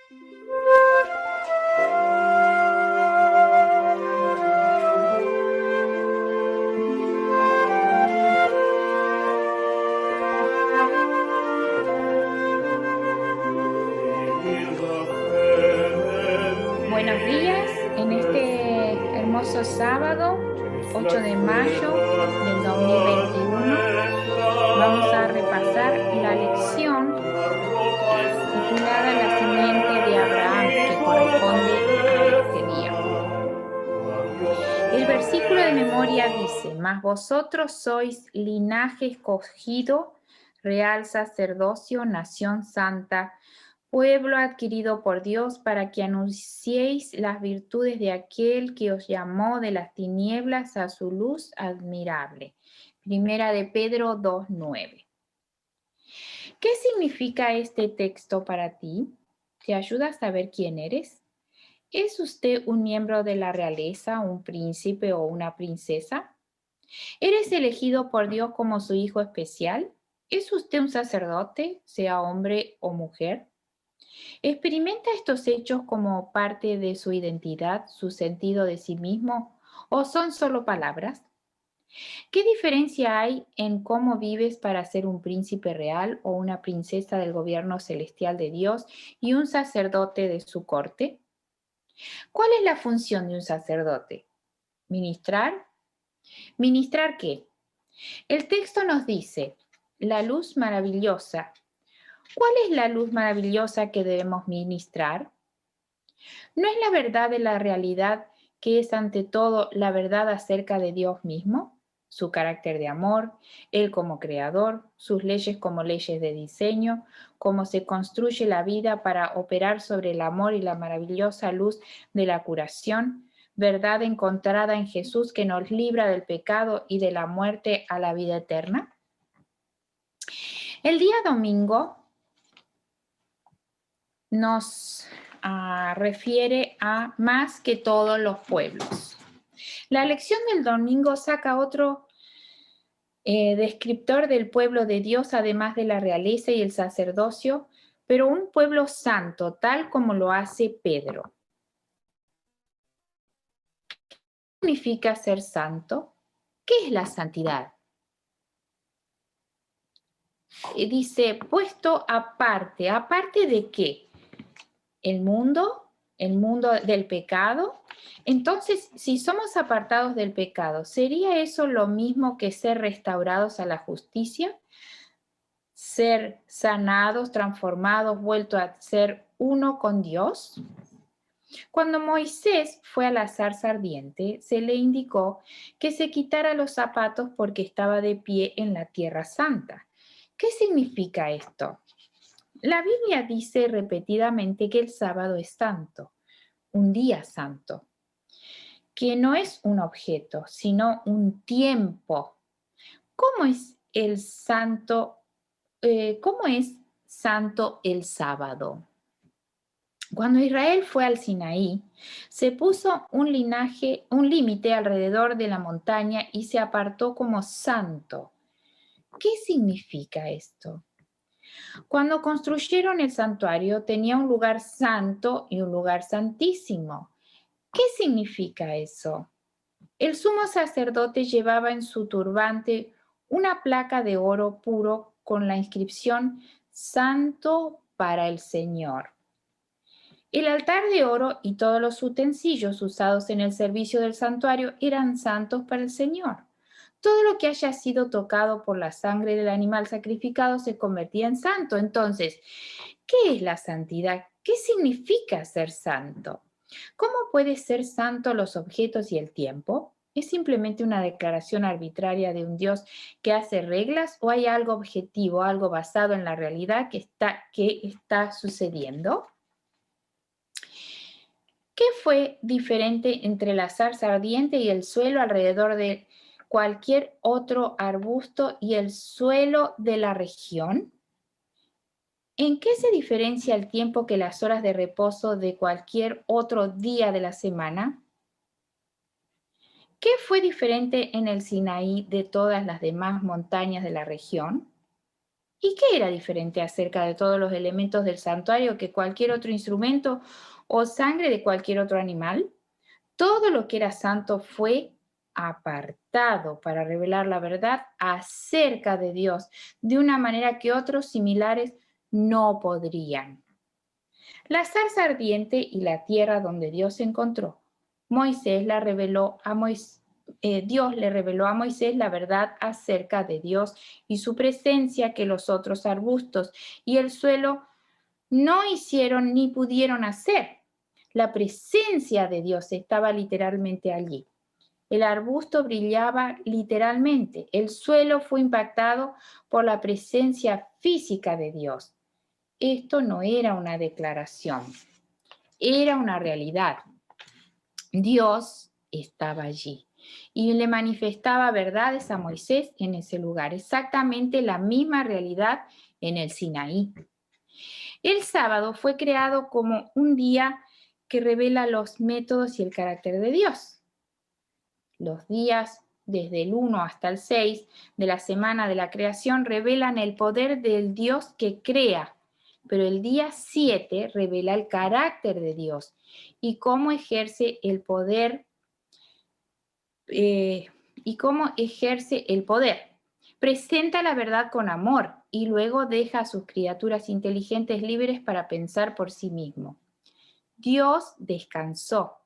Buenos días, en este hermoso sábado, 8 de mayo del 2021, vamos a repasar la lección titulada La simiente de Abraham, que corresponde a este día. El versículo de memoria dice: Mas vosotros sois linaje escogido, real sacerdocio, nación santa, pueblo adquirido por Dios, para que anunciéis las virtudes de aquel que os llamó de las tinieblas a su luz admirable. Primera de Pedro 2:9. ¿Qué significa este texto para ti? ¿Te ayuda a saber quién eres? ¿Es usted un miembro de la realeza, un príncipe o una princesa? ¿Eres elegido por Dios como su hijo especial? ¿Es usted un sacerdote, sea hombre o mujer? ¿Experimenta estos hechos como parte de su identidad, su sentido de sí mismo, o son solo palabras? ¿Qué diferencia hay en cómo vives para ser un príncipe real o una princesa del gobierno celestial de Dios y un sacerdote de su corte? ¿Cuál es la función de un sacerdote? ¿Ministrar? ¿Ministrar qué? El texto nos dice, la luz maravillosa. ¿Cuál es la luz maravillosa que debemos ministrar? ¿No es la verdad de la realidad que es ante todo la verdad acerca de Dios mismo? Su carácter de amor, Él como creador, sus leyes como leyes de diseño, cómo se construye la vida para operar sobre el amor y la maravillosa luz de la curación, verdad encontrada en Jesús que nos libra del pecado y de la muerte a la vida eterna. El día domingo nos refiere a más que todos los pueblos. La lección del domingo saca otro descriptor del pueblo de Dios, además de la realeza y el sacerdocio, pero un pueblo santo, tal como lo hace Pedro. ¿Qué significa ser santo? ¿Qué es la santidad? Dice, puesto aparte. ¿Aparte de qué? El mundo del pecado. Entonces, si somos apartados del pecado, ¿sería eso lo mismo que ser restaurados a la justicia? ¿Ser sanados, transformados, vuelto a ser uno con Dios? Cuando Moisés fue a la zarza ardiente, se le indicó que se quitara los zapatos porque estaba de pie en la tierra santa. ¿Qué significa esto? La Biblia dice repetidamente que el sábado es santo, un día santo, que no es un objeto, sino un tiempo. ¿Cómo es el santo? ¿Cómo es santo el sábado? Cuando Israel fue al Sinaí, se puso un límite alrededor de la montaña y se apartó como santo. ¿Qué significa esto? Cuando construyeron el santuario, tenía un lugar santo y un lugar santísimo. ¿Qué significa eso? El sumo sacerdote llevaba en su turbante una placa de oro puro con la inscripción Santo para el Señor. El altar de oro y todos los utensilios usados en el servicio del santuario eran santos para el Señor. Todo lo que haya sido tocado por la sangre del animal sacrificado se convertía en santo. Entonces, ¿qué es la santidad? ¿Qué significa ser santo? ¿Cómo puede ser santo los objetos y el tiempo? ¿Es simplemente una declaración arbitraria de un Dios que hace reglas o hay algo objetivo, algo basado en la realidad que está sucediendo? ¿Qué fue diferente entre la zarza ardiente y el suelo alrededor de cualquier otro arbusto y el suelo de la región? ¿En qué se diferencia el tiempo que las horas de reposo de cualquier otro día de la semana? ¿Qué fue diferente en el Sinaí de todas las demás montañas de la región? ¿Y qué era diferente acerca de todos los elementos del santuario que cualquier otro instrumento o sangre de cualquier otro animal? Todo lo que era santo fue apartado para revelar la verdad acerca de Dios de una manera que otros similares no podrían. La zarza ardiente y la tierra donde Dios se encontró. Dios le reveló a Moisés la verdad acerca de Dios y su presencia que los otros arbustos y el suelo no hicieron ni pudieron hacer. La presencia de Dios estaba literalmente allí. El arbusto brillaba literalmente. El suelo fue impactado por la presencia física de Dios. Esto no era una declaración, era una realidad. Dios estaba allí y le manifestaba verdades a Moisés en ese lugar, exactamente la misma realidad en el Sinaí. El sábado fue creado como un día que revela los métodos y el carácter de Dios. Los días desde el 1 hasta el 6 de la semana de la creación revelan el poder del Dios que crea, pero el día 7 revela el carácter de Dios y cómo ejerce el poder. Presenta la verdad con amor y luego deja a sus criaturas inteligentes libres para pensar por sí mismo. Dios descansó.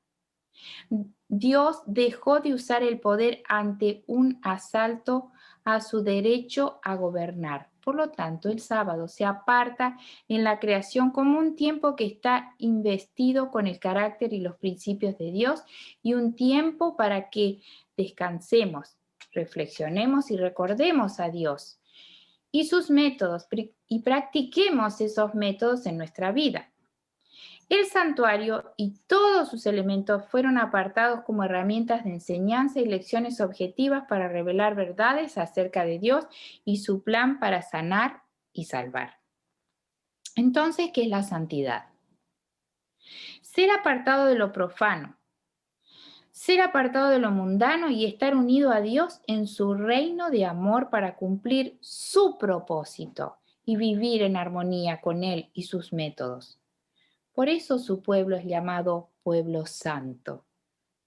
Dios dejó de usar el poder ante un asalto a su derecho a gobernar. Por lo tanto, el sábado se aparta en la creación como un tiempo que está investido con el carácter y los principios de Dios y un tiempo para que descansemos, reflexionemos y recordemos a Dios y sus métodos y practiquemos esos métodos en nuestra vida. El santuario y todos sus elementos fueron apartados como herramientas de enseñanza y lecciones objetivas para revelar verdades acerca de Dios y su plan para sanar y salvar. Entonces, ¿qué es la santidad? Ser apartado de lo profano, ser apartado de lo mundano y estar unido a Dios en su reino de amor para cumplir su propósito y vivir en armonía con Él y sus métodos. Por eso su pueblo es llamado pueblo santo,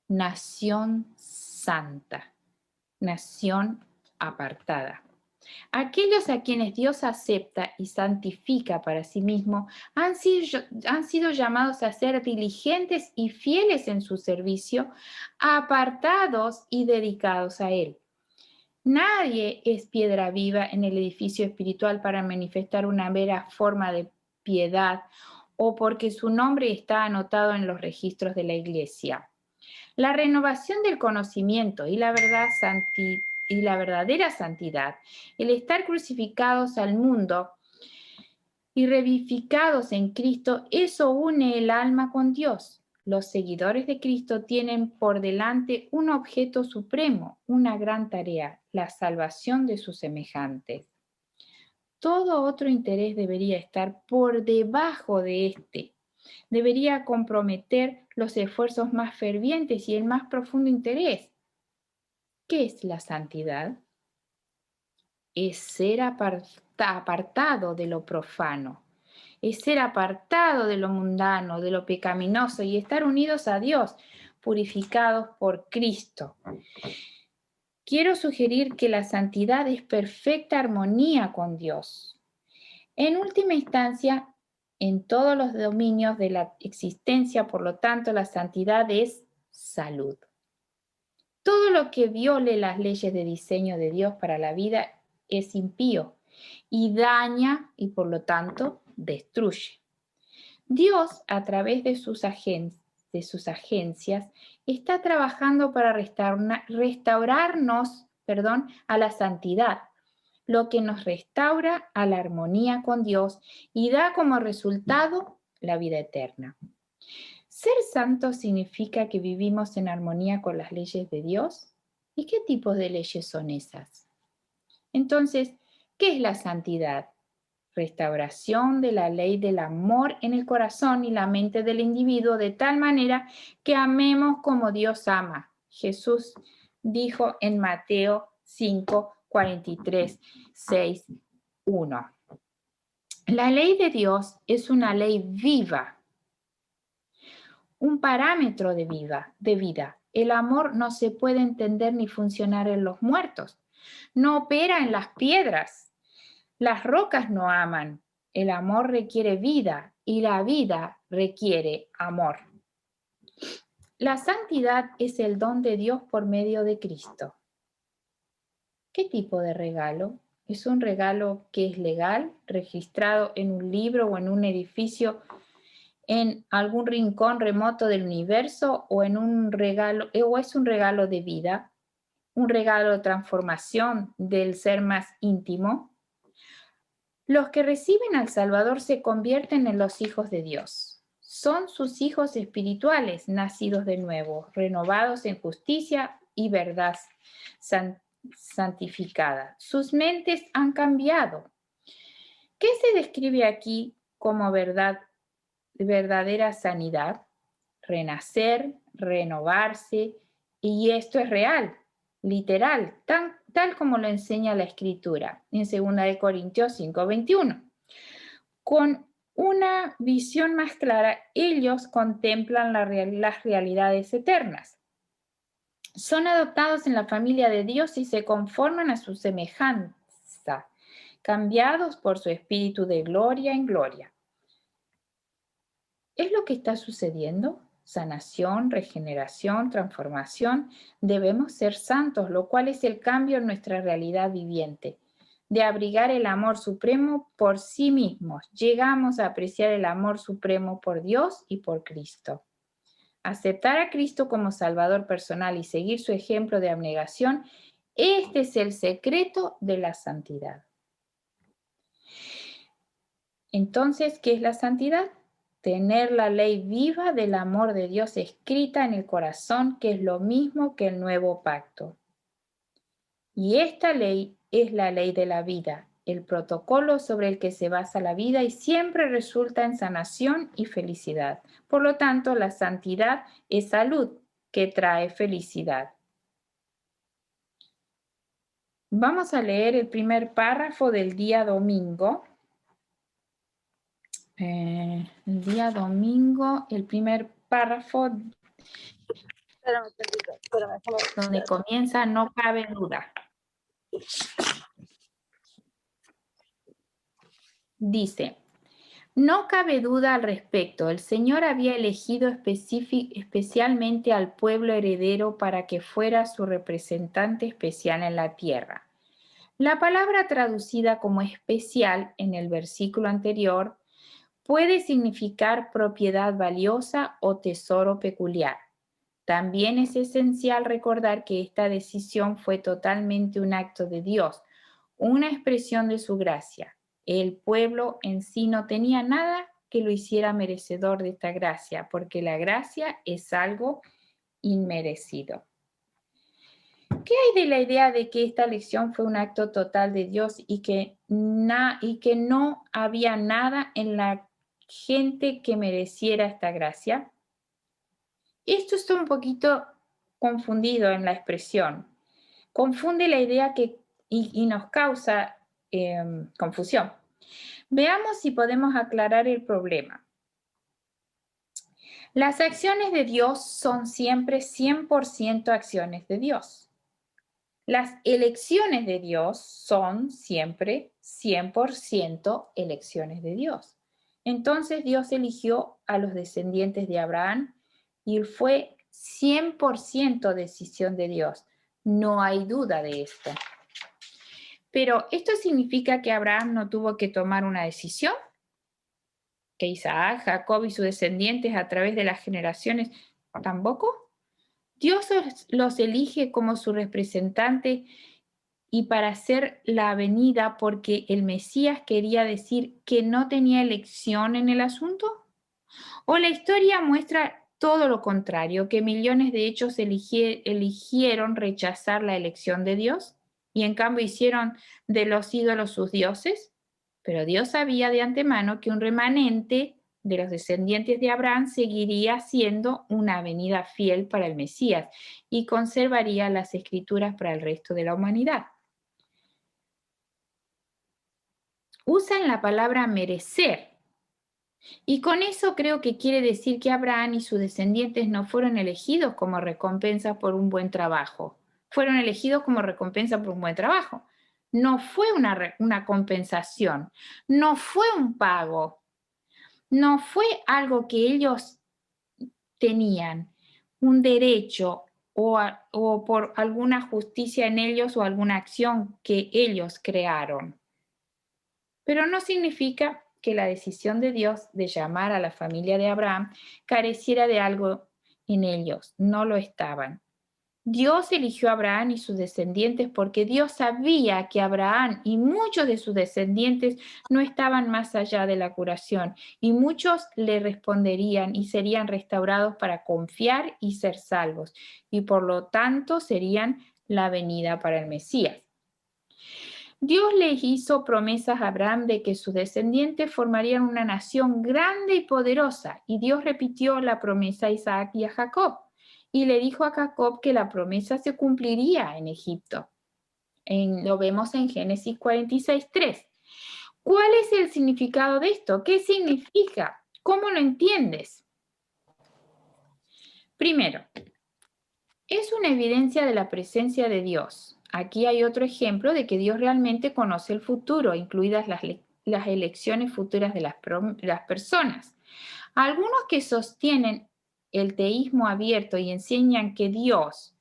nación santa, nación apartada. Aquellos a quienes Dios acepta y santifica para sí mismo han sido llamados a ser diligentes y fieles en su servicio, apartados y dedicados a Él. Nadie es piedra viva en el edificio espiritual para manifestar una mera forma de piedad o porque su nombre está anotado en los registros de la iglesia. La renovación del conocimiento y la verdadera santidad, el estar crucificados al mundo y revivificados en Cristo, eso une el alma con Dios. Los seguidores de Cristo tienen por delante un objeto supremo, una gran tarea, la salvación de sus semejantes. Todo otro interés debería estar por debajo de este. Debería comprometer los esfuerzos más fervientes y el más profundo interés. ¿Qué es la santidad? Es ser apartado de lo profano, es ser apartado de lo mundano, de lo pecaminoso y estar unidos a Dios, purificados por Cristo. Quiero sugerir que la santidad es perfecta armonía con Dios. En última instancia, en todos los dominios de la existencia, por lo tanto, la santidad es salud. Todo lo que viole las leyes de diseño de Dios para la vida es impío y daña y por lo tanto destruye. Dios, a través de sus agencias, está trabajando para restaurarnos a la santidad, lo que nos restaura a la armonía con Dios y da como resultado la vida eterna. ¿Ser santo significa que vivimos en armonía con las leyes de Dios? ¿Y qué tipos de leyes son esas? Entonces, ¿qué es la santidad? Restauración de la ley del amor en el corazón y la mente del individuo de tal manera que amemos como Dios ama. Jesús dijo en Mateo 5, 43, 6, 1. La ley de Dios es una ley viva, un parámetro de vida. El amor no se puede entender ni funcionar en los muertos. No opera en las piedras. Las rocas no aman. El amor requiere vida y la vida requiere amor. La santidad es el don de Dios por medio de Cristo. ¿Qué tipo de regalo? ¿Es un regalo que es legal, registrado en un libro o en un edificio en algún rincón remoto del universo o es un regalo de vida, un regalo de transformación del ser más íntimo? Los que reciben al Salvador se convierten en los hijos de Dios. Son sus hijos espirituales, nacidos de nuevo, renovados en justicia y verdad santificada. Sus mentes han cambiado. ¿Qué se describe aquí como verdadera sanidad? Renacer, renovarse, y esto es real, literal, tal como lo enseña la Escritura en 2 Corintios 5:21. Con una visión más clara, ellos contemplan las realidades eternas. Son adoptados en la familia de Dios y se conforman a su semejanza, cambiados por su espíritu de gloria en gloria. ¿Es lo que está sucediendo? Sanación, regeneración, transformación. Debemos ser santos, lo cual es el cambio en nuestra realidad viviente. De abrigar el amor supremo por sí mismos, llegamos a apreciar el amor supremo por Dios y por Cristo. Aceptar a Cristo como Salvador personal y seguir su ejemplo de abnegación, este es el secreto de la santidad. Entonces, ¿qué es la santidad? Tener la ley viva del amor de Dios escrita en el corazón, que es lo mismo que el nuevo pacto. Y esta ley es la ley de la vida, el protocolo sobre el que se basa la vida y siempre resulta en sanación y felicidad. Por lo tanto, la santidad es salud que trae felicidad. Vamos a leer el primer párrafo del día domingo. El día domingo, el primer párrafo donde comienza, no cabe duda. Dice, no cabe duda al respecto, el Señor había elegido especialmente al pueblo heredero para que fuera su representante especial en la tierra. La palabra traducida como especial en el versículo anterior puede significar propiedad valiosa o tesoro peculiar. También es esencial recordar que esta decisión fue totalmente un acto de Dios, una expresión de su gracia. El pueblo en sí no tenía nada que lo hiciera merecedor de esta gracia, porque la gracia es algo inmerecido. ¿Qué hay de la idea de que esta elección fue un acto total de Dios y que no había nada en la gente que mereciera esta gracia? Esto está un poquito confundido en la expresión. Confunde la idea y nos causa confusión. Veamos si podemos aclarar el problema. Las acciones de Dios son siempre 100% acciones de Dios. Las elecciones de Dios son siempre 100% elecciones de Dios. Entonces Dios eligió a los descendientes de Abraham y fue 100% decisión de Dios. No hay duda de esto. Pero ¿esto significa que Abraham no tuvo que tomar una decisión? ¿Que Isaac, Jacob y sus descendientes a través de las generaciones tampoco? Dios los elige como su representante y para hacer la venida porque el Mesías quería decir que no tenía elección en el asunto. ¿O la historia muestra todo lo contrario, que millones de hechos eligieron rechazar la elección de Dios y en cambio hicieron de los ídolos sus dioses? Pero Dios sabía de antemano que un remanente de los descendientes de Abraham seguiría siendo una venida fiel para el Mesías y conservaría las escrituras para el resto de la humanidad. usan la palabra merecer. Y con eso creo que quiere decir que Abraham y sus descendientes no fueron elegidos como recompensa por un buen trabajo. Fueron elegidos como recompensa por un buen trabajo. No fue una compensación, no fue un pago, no fue algo que ellos tenían, un derecho o por alguna justicia en ellos o alguna acción que ellos crearon. Pero no significa que la decisión de Dios de llamar a la familia de Abraham careciera de algo en ellos. No lo estaban. Dios eligió a Abraham y sus descendientes porque Dios sabía que Abraham y muchos de sus descendientes no estaban más allá de la curación y muchos le responderían y serían restaurados para confiar y ser salvos y por lo tanto serían la venida para el Mesías. Dios le hizo promesas a Abraham de que sus descendientes formarían una nación grande y poderosa, y Dios repitió la promesa a Isaac y a Jacob, y le dijo a Jacob que la promesa se cumpliría en Egipto. Lo vemos en Génesis 46:3. ¿Cuál es el significado de esto? ¿Qué significa? ¿Cómo lo entiendes? Primero, es una evidencia de la presencia de Dios. Aquí hay otro ejemplo de que Dios realmente conoce el futuro, incluidas las elecciones futuras de las personas. Algunos que sostienen el teísmo abierto y enseñan que Dios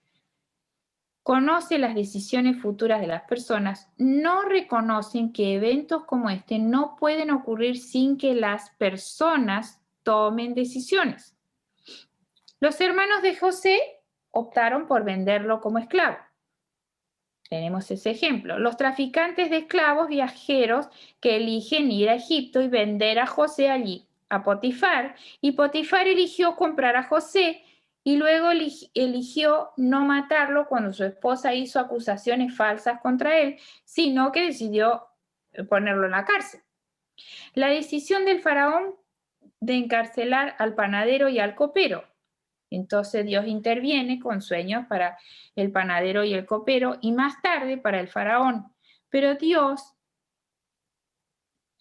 conoce las decisiones futuras de las personas, no reconocen que eventos como este no pueden ocurrir sin que las personas tomen decisiones. Los hermanos de José optaron por venderlo como esclavo. Tenemos ese ejemplo. Los traficantes de esclavos viajeros que eligen ir a Egipto y vender a José allí, a Potifar, y Potifar eligió comprar a José y luego eligió no matarlo cuando su esposa hizo acusaciones falsas contra él, sino que decidió ponerlo en la cárcel. La decisión del faraón de encarcelar al panadero y al copero. Entonces Dios interviene con sueños para el panadero y el copero y más tarde para el faraón. Pero Dios,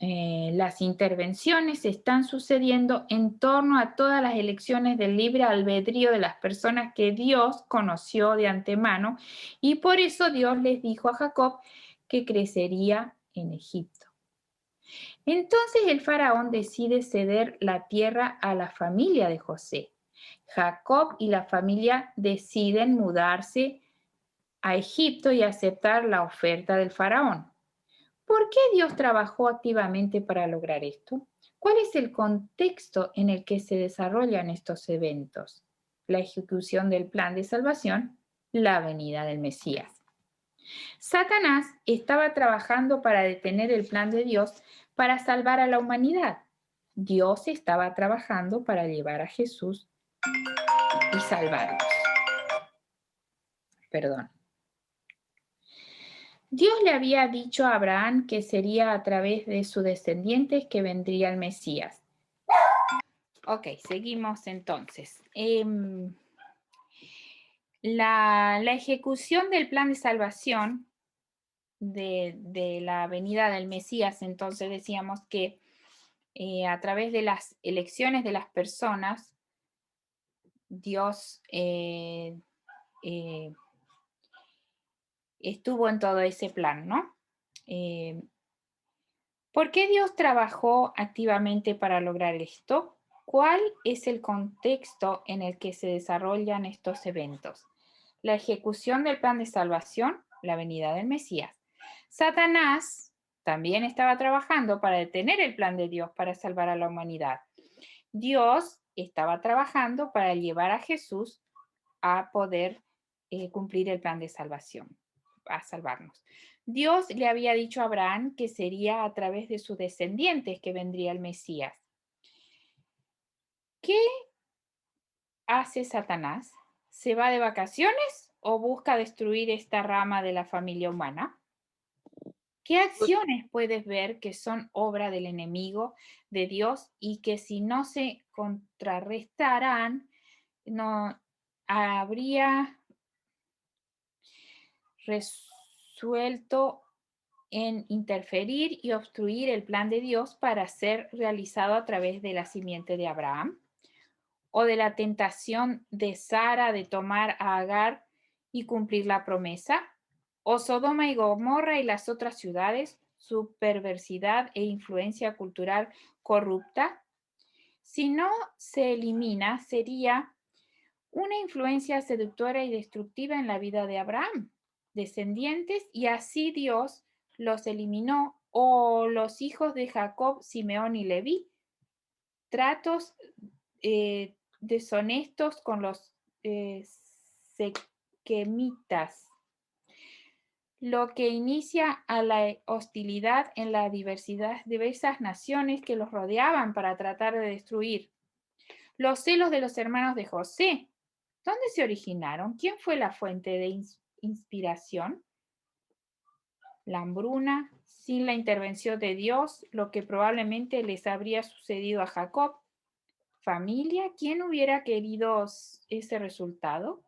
las intervenciones están sucediendo en torno a todas las elecciones del libre albedrío de las personas que Dios conoció de antemano y por eso Dios les dijo a Jacob que crecería en Egipto. Entonces el faraón decide ceder la tierra a la familia de José. Jacob y la familia deciden mudarse a Egipto y aceptar la oferta del faraón. ¿Por qué Dios trabajó activamente para lograr esto? ¿Cuál es el contexto en el que se desarrollan estos eventos? La ejecución del plan de salvación, la venida del Mesías. Satanás estaba trabajando para detener el plan de Dios para salvar a la humanidad. Dios estaba trabajando para llevar a Jesús y salvarlos. Perdón. Dios le había dicho a Abraham que sería a través de sus descendientes que vendría el Mesías. Ok, seguimos entonces. La ejecución del plan de salvación de la venida del Mesías, entonces decíamos que a través de las elecciones de las personas, Dios estuvo en todo ese plan, ¿no? ¿Por qué Dios trabajó activamente para lograr esto? ¿Cuál es el contexto en el que se desarrollan estos eventos? La ejecución del plan de salvación, la venida del Mesías. Satanás también estaba trabajando para detener el plan de Dios para salvar a la humanidad. Dios estaba trabajando para llevar a Jesús a poder cumplir el plan de salvación, a salvarnos. Dios le había dicho a Abraham que sería a través de sus descendientes que vendría el Mesías. ¿Qué hace Satanás? ¿Se va de vacaciones o busca destruir esta rama de la familia humana? ¿Qué acciones puedes ver que son obra del enemigo de Dios y que si no se contrarrestarán, no habría resuelto en interferir y obstruir el plan de Dios para ser realizado a través de la simiente de Abraham, o de la tentación de Sara de tomar a Agar y cumplir la promesa, o Sodoma y Gomorra y las otras ciudades, su perversidad e influencia cultural corrupta. Si no se elimina, sería una influencia seductora y destructiva en la vida de Abraham, descendientes, y así Dios los eliminó, o los hijos de Jacob, Simeón y Leví, tratos deshonestos con los sequemitas, lo que inicia a la hostilidad en las diversas naciones que los rodeaban para tratar de destruir. Los celos de los hermanos de José, ¿dónde se originaron? ¿Quién fue la fuente de inspiración? La hambruna, sin la intervención de Dios, lo que probablemente les habría sucedido a Jacob. Familia, ¿quién hubiera querido ese resultado?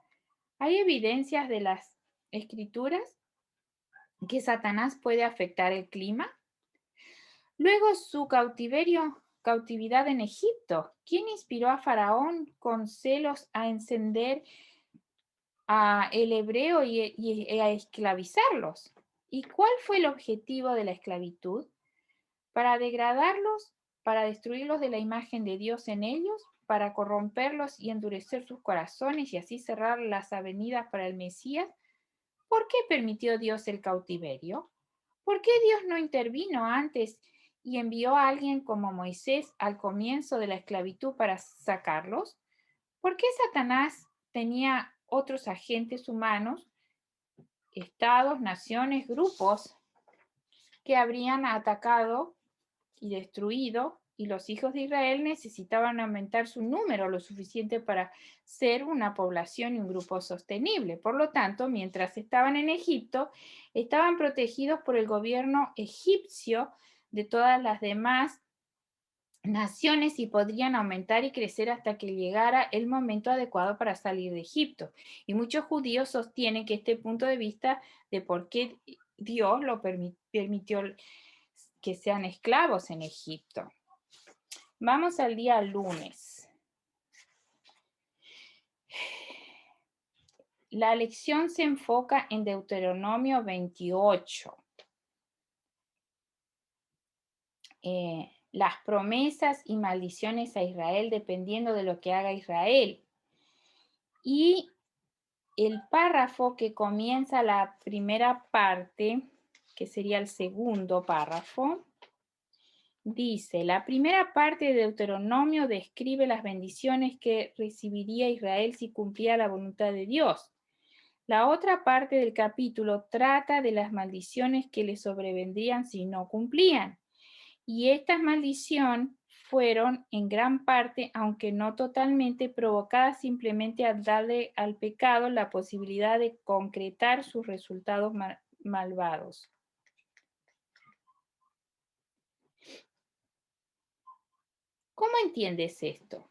¿Hay evidencias de las escrituras que Satanás puede afectar el clima? Luego su cautividad en Egipto. ¿Quién inspiró a Faraón con celos a encender a el hebreo y a esclavizarlos? ¿Y cuál fue el objetivo de la esclavitud? Para degradarlos, para destruirlos de la imagen de Dios en ellos, para corromperlos y endurecer sus corazones y así cerrar las avenidas para el Mesías. ¿Por qué permitió Dios el cautiverio? ¿Por qué Dios no intervino antes y envió a alguien como Moisés al comienzo de la esclavitud para sacarlos? ¿Por qué Satanás tenía otros agentes humanos, estados, naciones, grupos que habrían atacado y destruido, y los hijos de Israel necesitaban aumentar su número lo suficiente para ser una población y un grupo sostenible? Por lo tanto, mientras estaban en Egipto, estaban protegidos por el gobierno egipcio de todas las demás naciones y podrían aumentar y crecer hasta que llegara el momento adecuado para salir de Egipto. Y muchos judíos sostienen que este punto de vista de por qué Dios lo permitió que sean esclavos en Egipto. Vamos al día lunes. La lección se enfoca en Deuteronomio 28. Las promesas y maldiciones a Israel dependiendo de lo que haga Israel. Y el párrafo que comienza la primera parte, que sería el segundo párrafo, dice: la primera parte de Deuteronomio describe las bendiciones que recibiría Israel si cumplía la voluntad de Dios. La otra parte del capítulo trata de las maldiciones que le sobrevendrían si no cumplían. Y estas maldiciones fueron en gran parte, aunque no totalmente, provocadas simplemente al darle al pecado la posibilidad de concretar sus resultados malvados. ¿Cómo entiendes esto?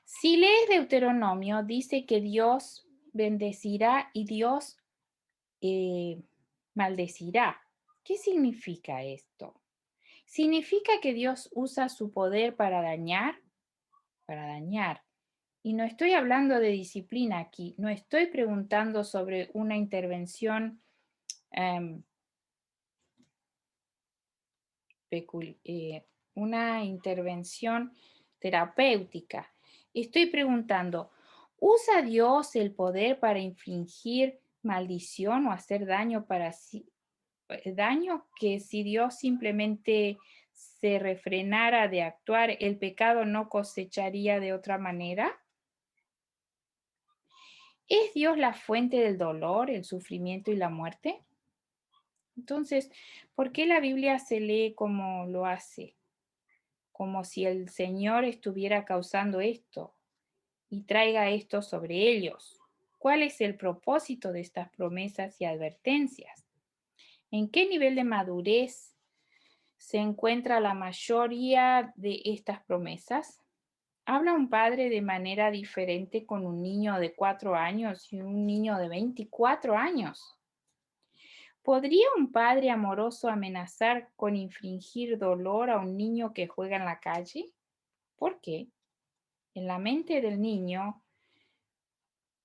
Si lees Deuteronomio, dice que Dios bendecirá y Dios maldecirá. ¿Qué significa esto? ¿Significa que Dios usa su poder para dañar? Para dañar. Y no estoy hablando de disciplina aquí, no estoy preguntando sobre una intervención una intervención terapéutica. Estoy preguntando, ¿usa Dios el poder para infligir maldición o hacer daño para sí? Daño que si Dios simplemente se refrenara de actuar, el pecado no cosecharía de otra manera. ¿Es Dios la fuente del dolor, el sufrimiento y la muerte? Entonces, ¿por qué la Biblia se lee como lo hace? Como si el Señor estuviera causando esto y traiga esto sobre ellos. ¿Cuál es el propósito de estas promesas y advertencias? ¿En qué nivel de madurez se encuentra la mayoría de estas promesas? ¿Habla un padre de manera diferente con un niño de 4 años y un niño de 24 años? ¿Podría un padre amoroso amenazar con infligir dolor a un niño que juega en la calle? ¿Por qué? En la mente del niño,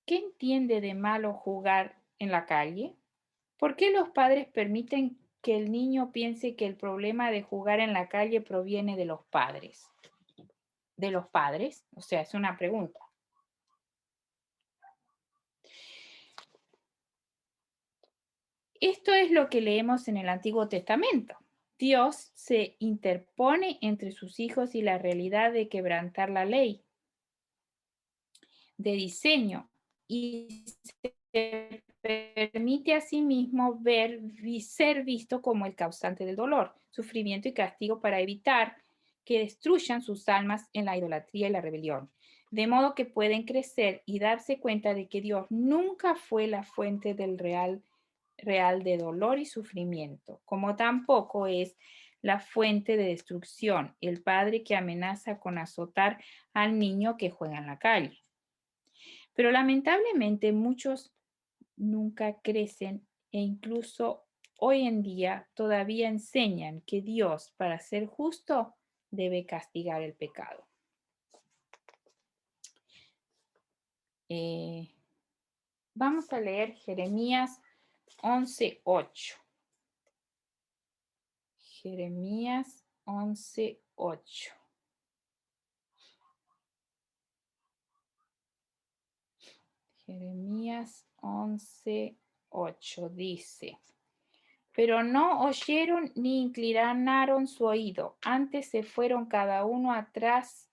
¿qué entiende de malo jugar en la calle? ¿Por qué los padres permiten que el niño piense que el problema de jugar en la calle proviene de los padres? ¿De los padres? O sea, es una pregunta. Esto es lo que leemos en el Antiguo Testamento. Dios se interpone entre sus hijos y la realidad de quebrantar la ley de diseño y se permite a sí mismo ser visto como el causante del dolor, sufrimiento y castigo para evitar que destruyan sus almas en la idolatría y la rebelión. De modo que pueden crecer y darse cuenta de que Dios nunca fue la fuente del real de dolor y sufrimiento, como tampoco es la fuente de destrucción, el padre que amenaza con azotar al niño que juega en la calle. Pero lamentablemente muchos nunca crecen e incluso hoy en día todavía enseñan que Dios, para ser justo, debe castigar el pecado. Vamos a leer Jeremías 11:8. Jeremías 11:8. Jeremías 11:8 dice: pero no oyeron ni inclinaron su oído, antes se fueron cada uno atrás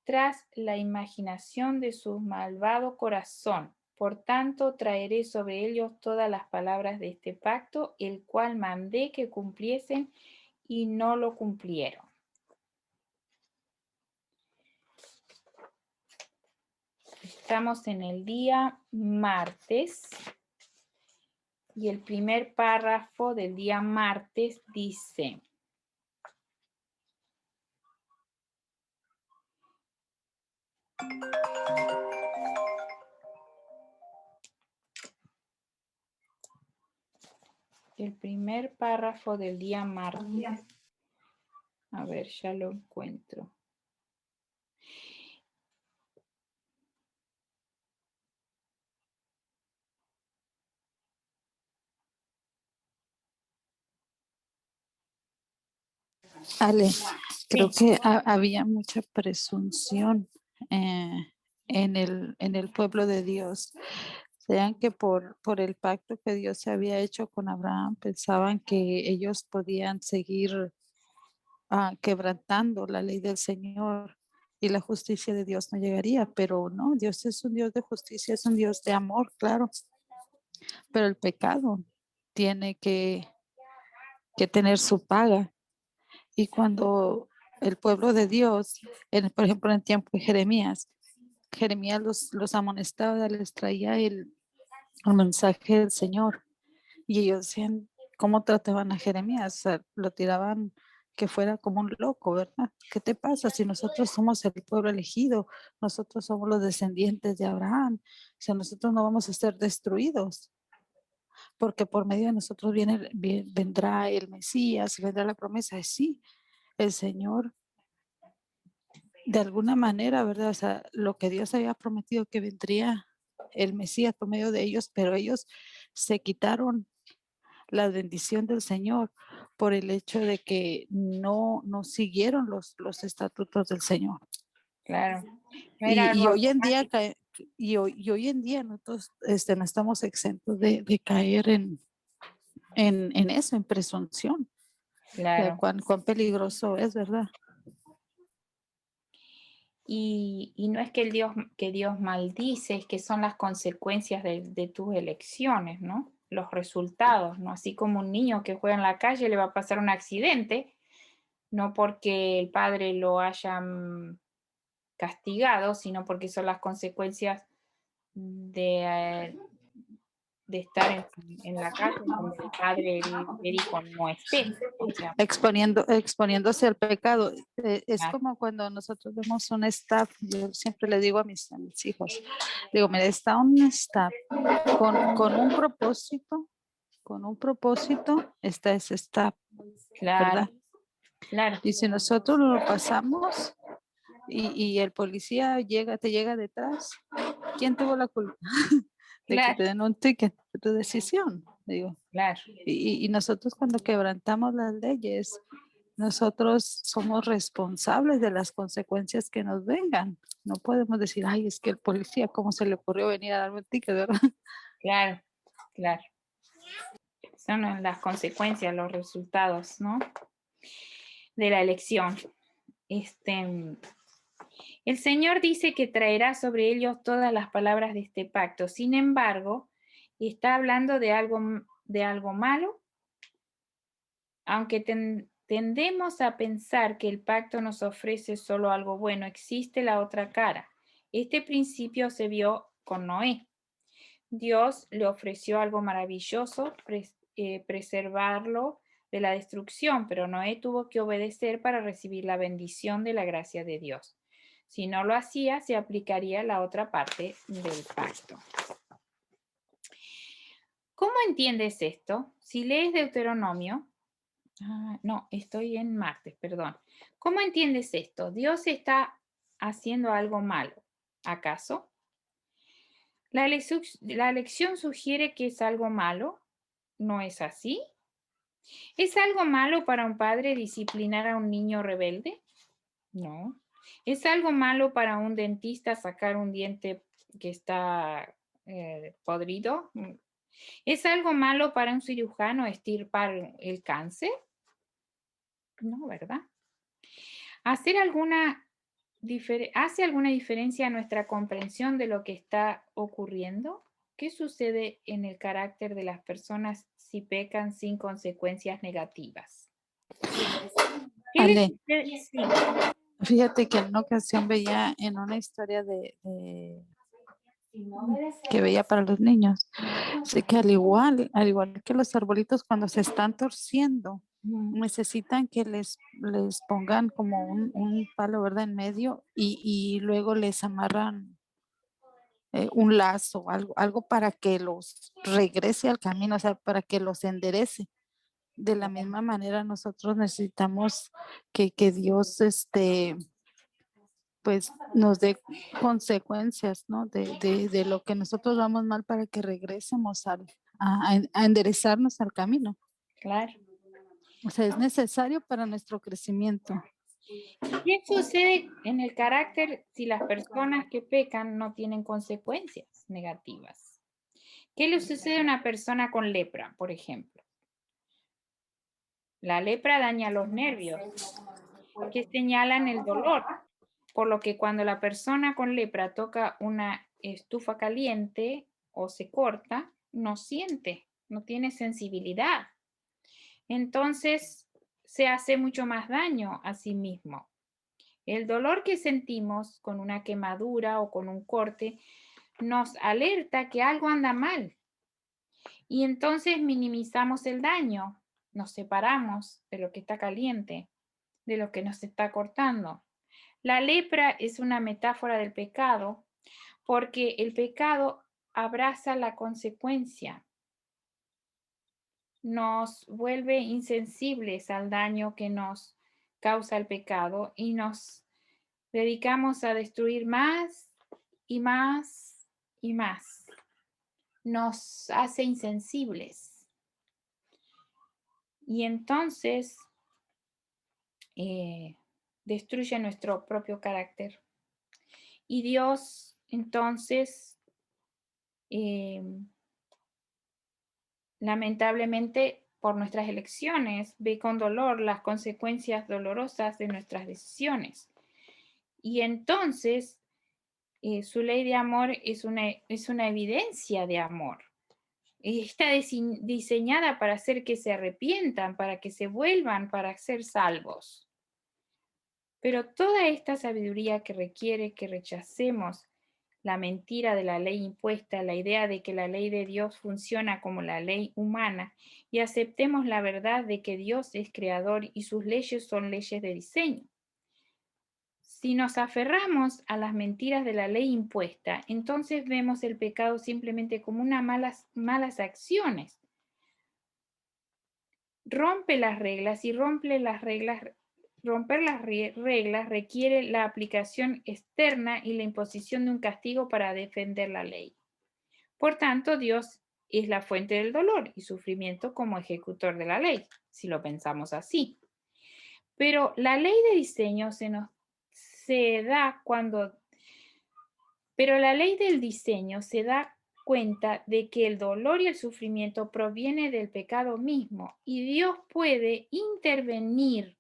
tras la imaginación de su malvado corazón. Por tanto, traeré sobre ellos todas las palabras de este pacto, el cual mandé que cumpliesen y no lo cumplieron. Estamos en el día martes y el primer párrafo del día martes dice: el primer párrafo del día martes. A ver, ya lo encuentro. Ale, creo Sí. que había mucha presunción en el pueblo de Dios. Sean que por el pacto que Dios se había hecho con Abraham, pensaban que ellos podían seguir quebrantando la ley del Señor y la justicia de Dios no llegaría, pero no, Dios es un Dios de justicia, es un Dios de amor, claro, pero el pecado tiene que tener su paga. Y cuando el pueblo de Dios, por ejemplo, en el tiempo de Jeremías, Jeremías los amonestaba, les traía el mensaje del Señor. Y ellos decían, ¿cómo trataban a Jeremías? O sea, lo tiraban que fuera como un loco, ¿verdad? ¿Qué te pasa si nosotros somos el pueblo elegido? Nosotros somos los descendientes de Abraham. O sea, nosotros no vamos a ser destruidos, porque por medio de nosotros vendrá el Mesías, vendrá la promesa. Sí, el Señor de alguna manera, ¿verdad? O sea, lo que Dios había prometido que vendría el Mesías por medio de ellos, pero ellos se quitaron la bendición del Señor por el hecho de que no siguieron los estatutos del Señor. Claro. No era Y algo hoy en día automático. y hoy en día nosotros no estamos exentos de caer en eso, en presunción. O sea, Claro. cuán peligroso es, ¿verdad? Y no es que Dios maldice, es que son las consecuencias de tus elecciones, ¿no? Los resultados, ¿no? Así como un niño que juega en la calle le va a pasar un accidente, no porque el padre lo haya castigado, sino porque son las consecuencias de, de estar en la casa donde el padre le dijo no estés. O sea, Exponiéndose al pecado. Es claro, como cuando nosotros vemos un staff, yo siempre le digo a mis hijos, digo, mira, está un staff con un propósito con un propósito, está ese stop, Claro, ¿verdad? claro, Y si nosotros lo pasamos y el policía te llega detrás, ¿quién tuvo la culpa de que claro, te den un ticket? Tu decisión, digo. claro, Y nosotros cuando quebrantamos las leyes, nosotros somos responsables de las consecuencias que nos vengan. No podemos decir, ay, es que el policía, ¿cómo se le ocurrió venir a darme un ticket, verdad? claro, claro. Son las consecuencias, los resultados, ¿no? De la elección. El Señor dice que traerá sobre ellos todas las palabras de este pacto. Sin embargo, está hablando de algo malo, aunque tendemos a pensar que el pacto nos ofrece solo algo bueno, existe la otra cara. Este principio se vio con Noé. Dios le ofreció algo maravilloso, preservarlo de la destrucción, pero Noé tuvo que obedecer para recibir la bendición de la gracia de Dios. Si no lo hacía, se aplicaría la otra parte del pacto. ¿Cómo entiendes esto? Si lees Deuteronomio, no, estoy en martes, perdón. ¿Cómo entiendes esto? Dios está haciendo algo malo, ¿acaso? La lección sugiere que es algo malo, ¿no es así? ¿Es algo malo para un padre disciplinar a un niño rebelde? No. ¿Es algo malo para un dentista sacar un diente que está podrido? ¿Es algo malo para un cirujano extirpar el cáncer? No, ¿verdad? ¿Hace alguna diferencia nuestra comprensión de lo que está ocurriendo? ¿Qué sucede en el carácter de las personas si pecan sin consecuencias negativas? ¿Qué les Ale, sucede? Sí. fíjate que en una ocasión veía en una historia que veía para los niños, sé que al igual que los arbolitos cuando se están torciendo, necesitan que les pongan como un palo, ¿verdad? En medio y luego les amarran un lazo, algo para que los regrese al camino, o sea, para que los enderece. De la misma manera, nosotros necesitamos que Dios, pues, nos dé consecuencias, ¿no? De lo que nosotros vamos mal para que regresemos a enderezarnos al camino. Claro. O sea, es necesario para nuestro crecimiento. ¿Qué sucede en el carácter si las personas que pecan no tienen consecuencias negativas? ¿Qué le sucede a una persona con lepra, por ejemplo? La lepra daña los nervios, que señalan el dolor, por lo que cuando la persona con lepra toca una estufa caliente o se corta, no siente, no tiene sensibilidad. Entonces se hace mucho más daño a sí mismo. El dolor que sentimos con una quemadura o con un corte nos alerta que algo anda mal y entonces minimizamos el daño, nos separamos de lo que está caliente, de lo que nos está cortando. La lepra es una metáfora del pecado porque el pecado abraza la consecuencia, nos vuelve insensibles al daño que nos causa el pecado y nos dedicamos a destruir más y más y más. Nos hace insensibles. Y entonces destruye nuestro propio carácter. Y Dios entonces, lamentablemente, por nuestras elecciones, ve con dolor las consecuencias dolorosas de nuestras decisiones. Y entonces su ley de amor es una evidencia de amor. Y está diseñada para hacer que se arrepientan, para que se vuelvan, para ser salvos. Pero toda esta sabiduría que requiere que rechacemos la mentira de la ley impuesta, la idea de que la ley de Dios funciona como la ley humana y aceptemos la verdad de que Dios es creador y sus leyes son leyes de diseño. Si nos aferramos a las mentiras de la ley impuesta, entonces vemos el pecado simplemente como unas malas acciones, rompe las reglas y romper las reglas requiere la aplicación externa y la imposición de un castigo para defender la ley. Por tanto, Dios es la fuente del dolor y sufrimiento como ejecutor de la ley, si lo pensamos así. Pero la ley de diseño pero la ley del diseño se da cuenta de que el dolor y el sufrimiento proviene del pecado mismo y Dios puede intervenir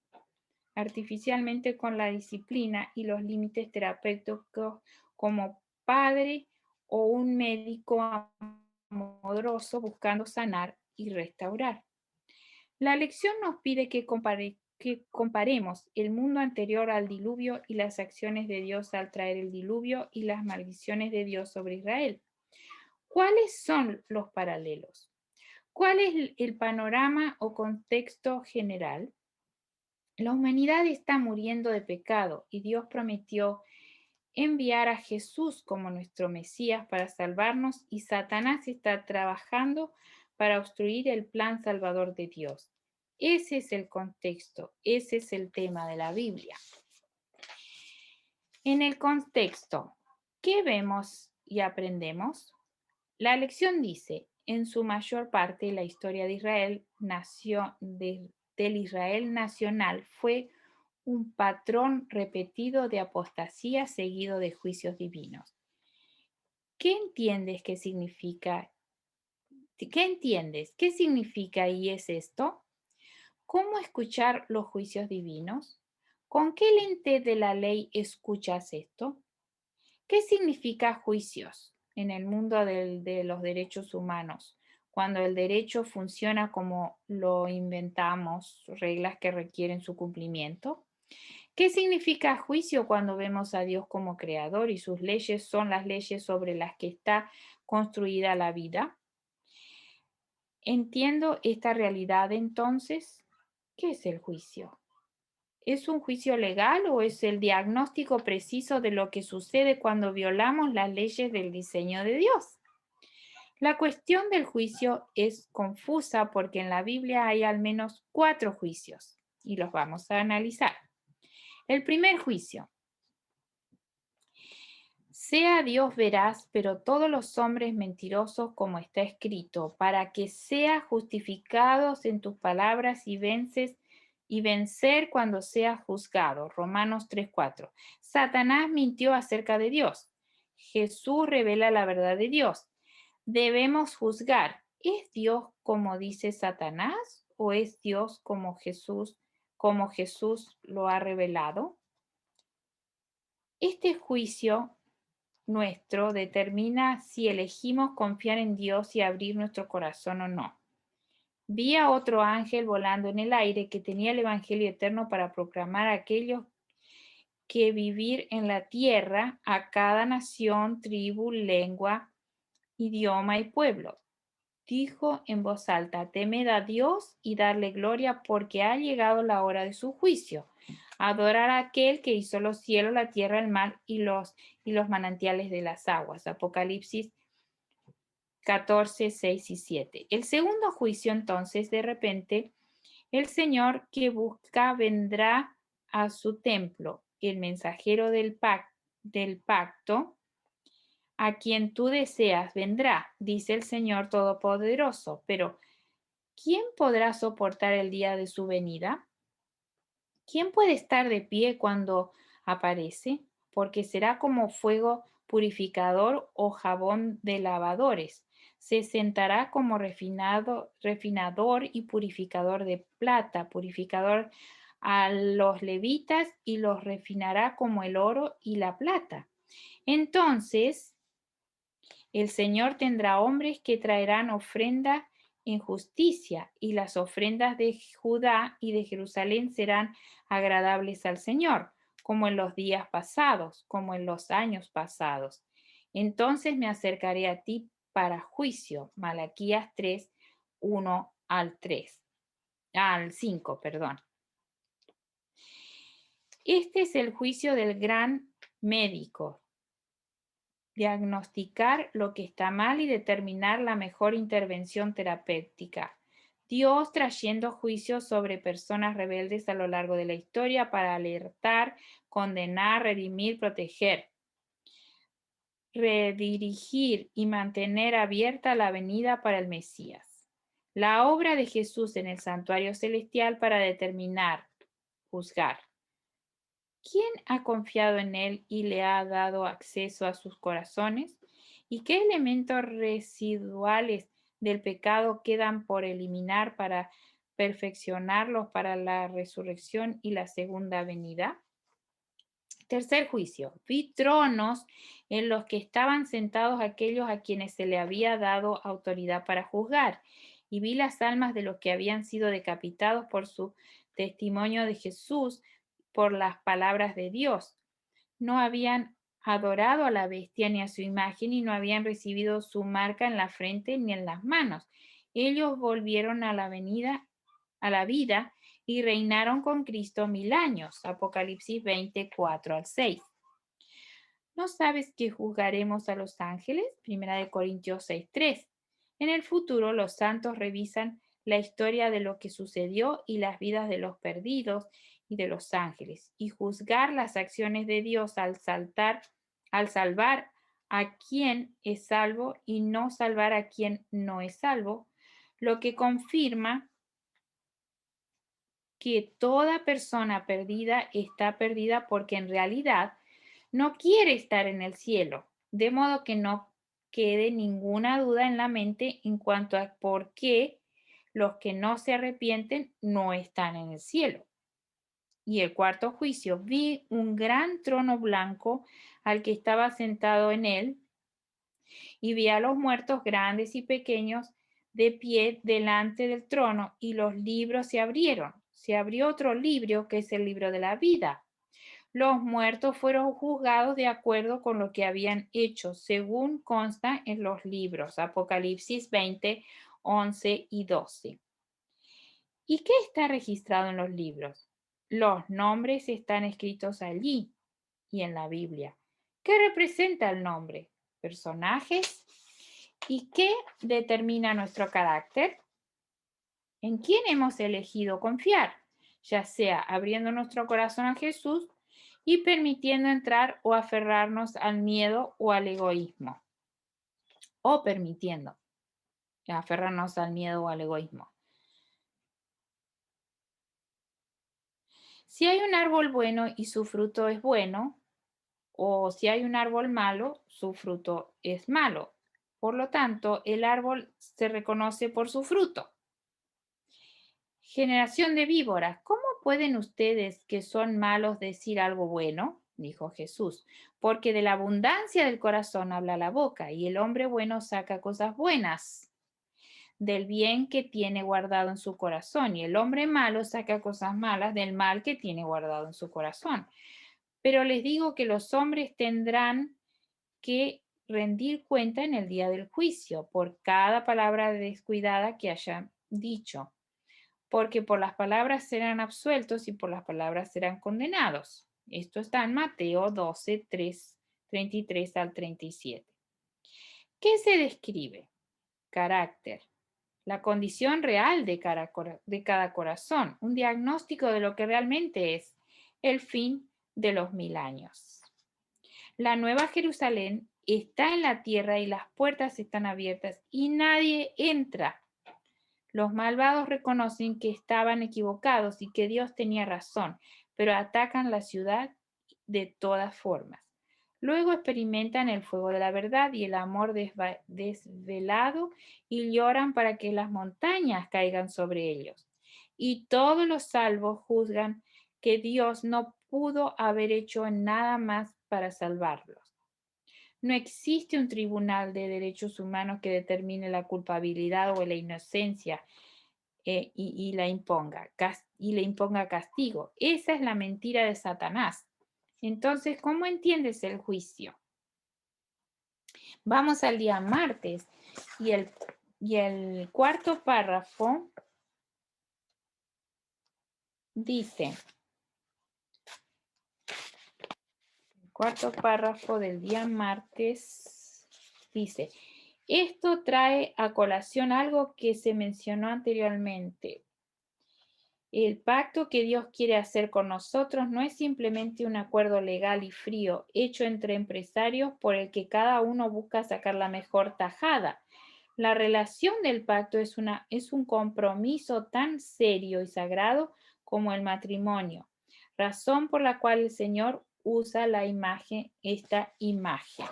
artificialmente con la disciplina y los límites terapéuticos como padre o un médico amoroso buscando sanar y restaurar. La lección nos pide que comparemos el mundo anterior al diluvio y las acciones de Dios al traer el diluvio y las maldiciones de Dios sobre Israel. ¿Cuáles son los paralelos? ¿Cuál es el panorama o contexto general? La humanidad está muriendo de pecado y Dios prometió enviar a Jesús como nuestro Mesías para salvarnos y Satanás está trabajando para obstruir el plan salvador de Dios. Ese es el contexto, ese es el tema de la Biblia. En el contexto, ¿qué vemos y aprendemos? La lección dice, en su mayor parte, la historia de Israel del Israel nacional fue un patrón repetido de apostasía seguido de juicios divinos. ¿Qué entiendes que significa? ¿Qué entiendes? ¿Qué significa y es esto? ¿Cómo escuchar los juicios divinos? ¿Con qué lente de la ley escuchas esto? ¿Qué significa juicios en el mundo de los derechos humanos? Cuando el derecho funciona como lo inventamos, reglas que requieren su cumplimiento. ¿Qué significa juicio cuando vemos a Dios como creador y sus leyes son las leyes sobre las que está construida la vida? Entiendo esta realidad entonces. ¿Qué es el juicio? ¿Es un juicio legal o es el diagnóstico preciso de lo que sucede cuando violamos las leyes del diseño de Dios? La cuestión del juicio es confusa porque en la Biblia hay al menos 4 juicios y los vamos a analizar. El primer juicio. Sea Dios veraz, pero todos los hombres mentirosos, como está escrito, para que seas justificados en tus palabras y vencer cuando seas juzgado. Romanos 3:4. Satanás mintió acerca de Dios. Jesús revela la verdad de Dios. Debemos juzgar. ¿Es Dios como dice Satanás o es Dios como Jesús lo ha revelado? Este juicio nuestro determina si elegimos confiar en Dios y abrir nuestro corazón o no. Vi a otro ángel volando en el aire que tenía el Evangelio eterno para proclamar a aquellos que vivir en la tierra, a cada nación, tribu, lengua, idioma y pueblo. Dijo en voz alta, temed a Dios y darle gloria porque ha llegado la hora de su juicio. Adorar a aquel que hizo los cielos, la tierra, el mar y los manantiales de las aguas. Apocalipsis 14, 6 y 7. El segundo juicio, entonces, de repente, el Señor que busca vendrá a su templo, el mensajero del pacto, a quien tú deseas vendrá, dice el Señor Todopoderoso. Pero, ¿quién podrá soportar el día de su venida? ¿Quién puede estar de pie cuando aparece? Porque será como fuego purificador o jabón de lavadores. Se sentará como refinador y purificador de plata, purificador a los levitas y los refinará como el oro y la plata. Entonces, el Señor tendrá hombres que traerán ofrenda en justicia, y las ofrendas de Judá y de Jerusalén serán agradables al Señor, como en los días pasados, como en los años pasados. Entonces me acercaré a ti para juicio. Malaquías 3, 1 al 5, perdón. Este es el juicio del gran médico. Diagnosticar lo que está mal y determinar la mejor intervención terapéutica. Dios trayendo juicios sobre personas rebeldes a lo largo de la historia para alertar, condenar, redimir, proteger, redirigir y mantener abierta la avenida para el Mesías. La obra de Jesús en el santuario celestial para determinar, juzgar. ¿Quién ha confiado en él y le ha dado acceso a sus corazones? ¿Y qué elementos residuales del pecado quedan por eliminar para perfeccionarlos para la resurrección y la segunda venida? Tercer juicio. Vi tronos en los que estaban sentados aquellos a quienes se le había dado autoridad para juzgar, y vi las almas de los que habían sido decapitados por su testimonio de Jesús, por las palabras de Dios. No habían adorado a la bestia ni a su imagen y no habían recibido su marca en la frente ni en las manos. Ellos volvieron a la vida y reinaron con Cristo 1000 años. Apocalipsis 24 al 6. ¿No sabes que juzgaremos a los ángeles? Primera de Corintios 6:3. En el futuro los santos revisan la historia de lo que sucedió y las vidas de los perdidos y de los ángeles, y juzgar las acciones de Dios al salvar a quien es salvo y no salvar a quien no es salvo, lo que confirma que toda persona perdida está perdida porque en realidad no quiere estar en el cielo, de modo que no quede ninguna duda en la mente en cuanto a por qué los que no se arrepienten no están en el cielo. Y el cuarto juicio, vi un gran trono blanco al que estaba sentado en él, y vi a los muertos grandes y pequeños de pie delante del trono, y los libros se abrieron. Se abrió otro libro, que es el libro de la vida. Los muertos fueron juzgados de acuerdo con lo que habían hecho, según consta en los libros. Apocalipsis 20, 11 y 12. ¿Y qué está registrado en los libros? Los nombres están escritos allí y en la Biblia. ¿Qué representa el nombre? ¿Personajes? ¿Y qué determina nuestro carácter? ¿En quién hemos elegido confiar? Ya sea abriendo nuestro corazón a Jesús y permitiendo entrar o aferrarnos al miedo o al egoísmo. O permitiendo aferrarnos al miedo o al egoísmo. Si hay un árbol bueno y su fruto es bueno, o si hay un árbol malo, su fruto es malo. Por lo tanto, el árbol se reconoce por su fruto. Generación de víboras, ¿cómo pueden ustedes que son malos decir algo bueno? Dijo Jesús, porque de la abundancia del corazón habla la boca, y el hombre bueno saca cosas buenas del bien que tiene guardado en su corazón, y el hombre malo saca cosas malas del mal que tiene guardado en su corazón. Pero les digo que los hombres tendrán que rendir cuenta en el día del juicio por cada palabra descuidada que hayan dicho, porque por las palabras serán absueltos y por las palabras serán condenados. Esto está en Mateo 12, 33 al 37. ¿Qué se describe? Carácter. La condición real de cada corazón, un diagnóstico de lo que realmente es el fin de los 1000 años. La Nueva Jerusalén está en la tierra y las puertas están abiertas y nadie entra. Los malvados reconocen que estaban equivocados y que Dios tenía razón, pero atacan la ciudad de todas formas. Luego experimentan el fuego de la verdad y el amor desvelado y lloran para que las montañas caigan sobre ellos. Y todos los salvos juzgan que Dios no pudo haber hecho nada más para salvarlos. No existe un tribunal de derechos humanos que determine la culpabilidad o la inocencia y le imponga castigo. Esa es la mentira de Satanás. Entonces, ¿cómo entiendes el juicio? Vamos al día martes y el cuarto párrafo dice, el cuarto párrafo del día martes dice, Esto trae a colación algo que se mencionó anteriormente. El pacto que Dios quiere hacer con nosotros no es simplemente un acuerdo legal y frío hecho entre empresarios por el que cada uno busca sacar la mejor tajada. La relación del pacto es un compromiso tan serio y sagrado como el matrimonio, razón por la cual el Señor usa esta imagen.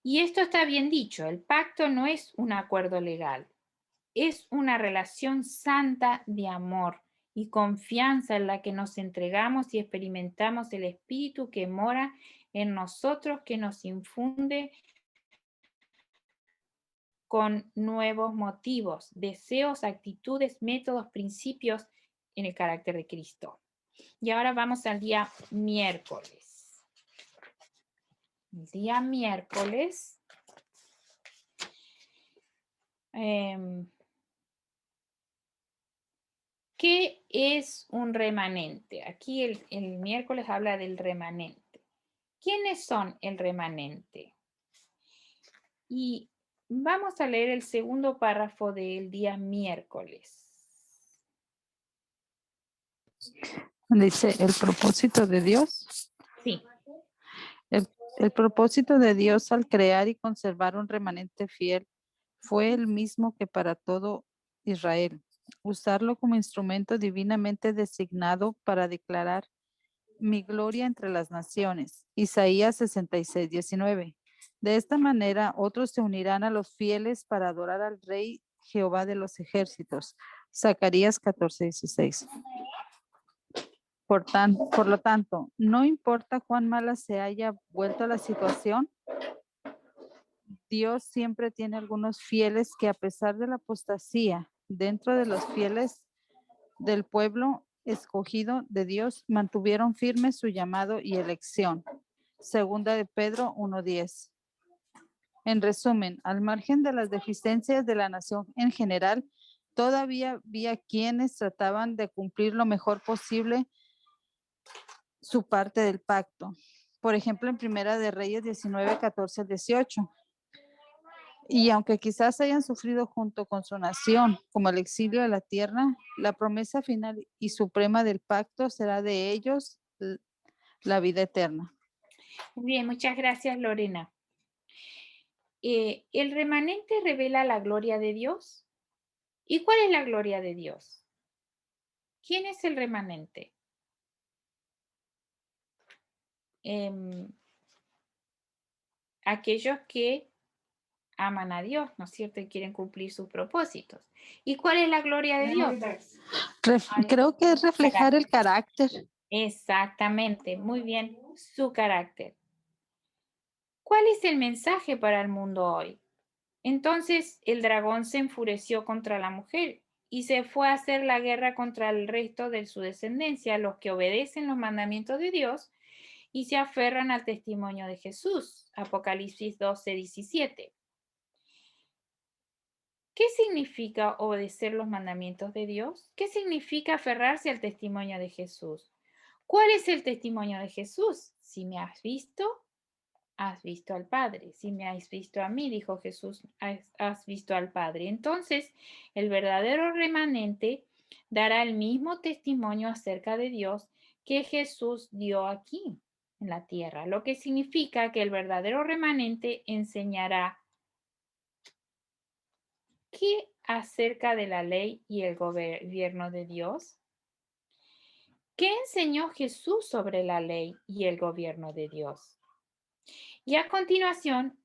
Y esto está bien dicho, el pacto no es un acuerdo legal, es una relación santa de amor y confianza en la que nos entregamos y experimentamos el Espíritu que mora en nosotros, que nos infunde con nuevos motivos, deseos, actitudes, métodos, principios en el carácter de Cristo. Y ahora vamos al día miércoles. El día miércoles ¿qué es un remanente? Aquí el miércoles habla del remanente. ¿Quiénes son el remanente? Y vamos a leer el segundo párrafo del día miércoles. Dice, el propósito de Dios. Sí. El propósito de Dios al crear y conservar un remanente fiel fue el mismo que para todo Israel, usarlo como instrumento divinamente designado para declarar mi gloria entre las naciones. Isaías 66:19. De esta manera, otros se unirán a los fieles para adorar al Rey Jehová de los ejércitos. Zacarías 14:16. Por lo tanto, no importa cuán mala se haya vuelto la situación, Dios siempre tiene algunos fieles que a pesar de la apostasía dentro de los fieles del pueblo escogido de Dios, mantuvieron firme su llamado y elección. Segunda de Pedro 1:10. En resumen, al margen de las deficiencias de la nación en general, todavía había quienes trataban de cumplir lo mejor posible su parte del pacto. Por ejemplo, en Primera de Reyes 19, 14 al 18. Y aunque quizás hayan sufrido junto con su nación, como el exilio de la tierra, la promesa final y suprema del pacto será de ellos la vida eterna. Bien, muchas gracias, Lorena. ¿El remanente revela la gloria de Dios? ¿Y cuál es la gloria de Dios? ¿Quién es el remanente? Aquellos que aman a Dios, ¿no es cierto? Y quieren cumplir sus propósitos. ¿Y cuál es la gloria de Dios? Creo que es reflejar el carácter. Exactamente, muy bien, su carácter. ¿Cuál es el mensaje para el mundo hoy? Entonces el dragón se enfureció contra la mujer y se fue a hacer la guerra contra el resto de su descendencia, los que obedecen los mandamientos de Dios y se aferran al testimonio de Jesús. Apocalipsis 12:17. ¿Qué significa obedecer los mandamientos de Dios? ¿Qué significa aferrarse al testimonio de Jesús? ¿Cuál es el testimonio de Jesús? Si me has visto al Padre. Si me has visto a mí, dijo Jesús, has visto al Padre. Entonces, el verdadero remanente dará el mismo testimonio acerca de Dios que Jesús dio aquí en la tierra, lo que significa que el verdadero remanente enseñará ¿qué acerca de la ley y el gobierno de Dios? ¿Qué enseñó Jesús sobre la ley y el gobierno de Dios? Y a continuación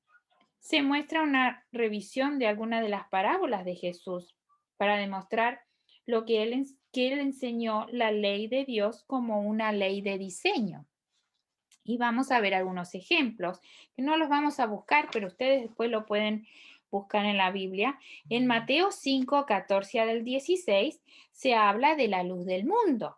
se muestra una revisión de algunas de las parábolas de Jesús para demostrar lo que él enseñó la ley de Dios como una ley de diseño. Y vamos a ver algunos ejemplos, que no los vamos a buscar, pero ustedes después lo pueden buscar en la Biblia. En Mateo 5, 14 al 16 se habla de la luz del mundo.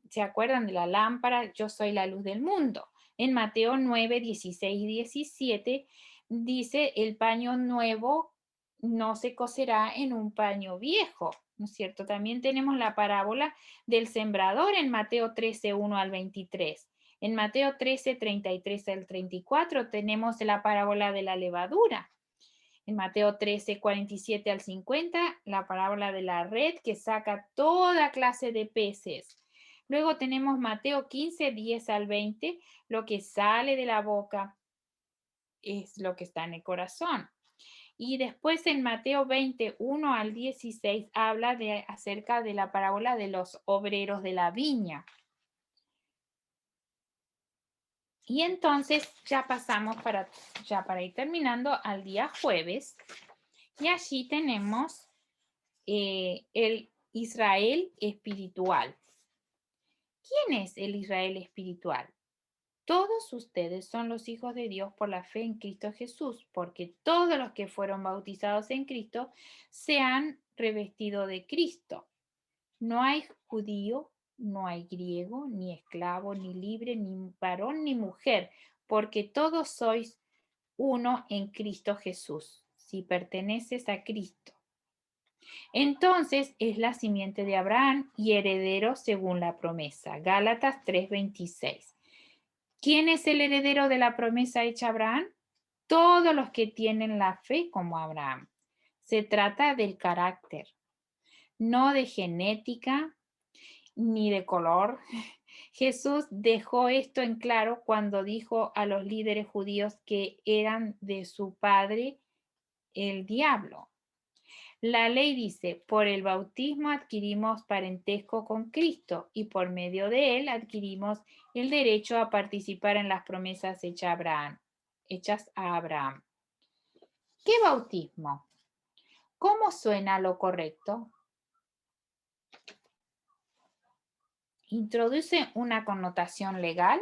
¿Se acuerdan de la lámpara? Yo soy la luz del mundo. En Mateo 9, 16 y 17 dice, el paño nuevo no se coserá en un paño viejo, ¿no es cierto? También tenemos la parábola del sembrador en Mateo 13, 1 al 23. En Mateo 13, 33 al 34 tenemos la parábola de la levadura. En Mateo 13, 47 al 50, la parábola de la red que saca toda clase de peces. Luego tenemos Mateo 15, 10 al 20, lo que sale de la boca es lo que está en el corazón. Y después en Mateo 20, 1 al 16, habla acerca de la parábola de los obreros de la viña. Y entonces ya pasamos para ir terminando al día jueves. Y allí tenemos el Israel espiritual. ¿Quién es el Israel espiritual? Todos ustedes son los hijos de Dios por la fe en Cristo Jesús, porque todos los que fueron bautizados en Cristo se han revestido de Cristo. No hay judío, no hay griego, ni esclavo, ni libre, ni varón, ni mujer, porque todos sois uno en Cristo Jesús, si perteneces a Cristo. Entonces es la simiente de Abraham y heredero según la promesa. Gálatas 3:26. ¿Quién es el heredero de la promesa hecha a Abraham? Todos los que tienen la fe como Abraham. Se trata del carácter, no de genética ni de color. Jesús dejó esto en claro cuando dijo a los líderes judíos que eran de su padre el diablo. La ley dice, por el bautismo adquirimos parentesco con Cristo y por medio de él adquirimos el derecho a participar en las promesas hechas a Abraham. ¿Qué bautismo? ¿Cómo suena lo correcto? Introduce una connotación legal.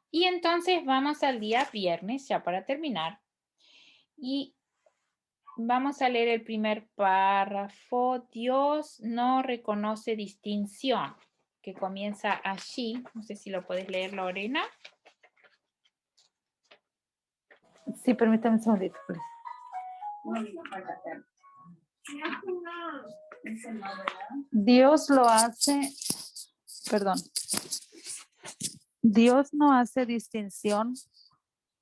Y entonces vamos al día viernes, ya para terminar. Y vamos a leer el primer párrafo. Dios no reconoce distinción, que comienza allí. No sé si lo puedes leer, Lorena. Sí, permítame un segundito, please. Dios lo hace, perdón. Dios no hace distinción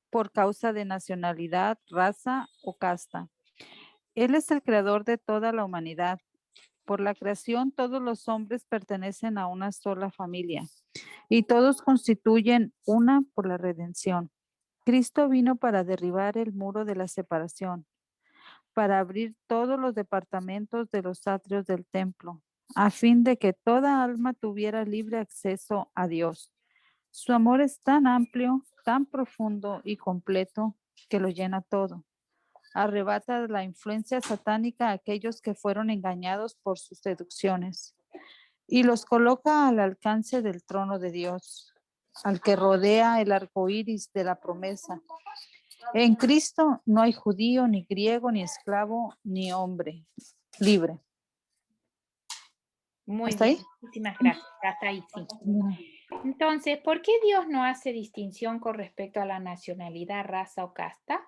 por causa de nacionalidad, raza o casta. Él es el creador de toda la humanidad. Por la creación, todos los hombres pertenecen a una sola familia y todos constituyen una por la redención. Cristo vino para derribar el muro de la separación, para abrir todos los departamentos de los atrios del templo, a fin de que toda alma tuviera libre acceso a Dios. Su amor es tan amplio, tan profundo y completo que lo llena todo. Arrebata la influencia satánica a aquellos que fueron engañados por sus seducciones y los coloca al alcance del trono de Dios, al que rodea el arco iris de la promesa. En Cristo no hay judío, ni griego, ni esclavo, ni hombre libre. Muy ¿Hasta bien, ahí? muchísimas gracias. Hasta ahí, sí. Entonces, ¿por qué Dios no hace distinción con respecto a la nacionalidad, raza o casta?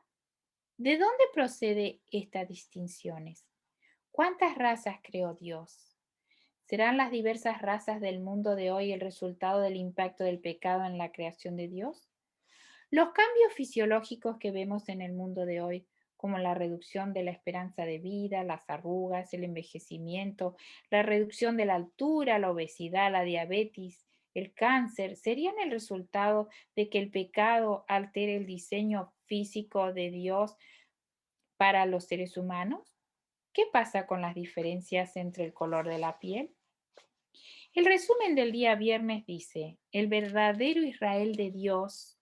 ¿De dónde procede estas distinciones? ¿Cuántas razas creó Dios? ¿Serán las diversas razas del mundo de hoy el resultado del impacto del pecado en la creación de Dios? Los cambios fisiológicos que vemos en el mundo de hoy, como la reducción de la esperanza de vida, las arrugas, el envejecimiento, la reducción de la altura, la obesidad, la diabetes, el cáncer, ¿serían el resultado de que el pecado altere el diseño físico de Dios para los seres humanos? ¿Qué pasa con las diferencias entre el color de la piel? El resumen del día viernes dice, el verdadero Israel de Dios,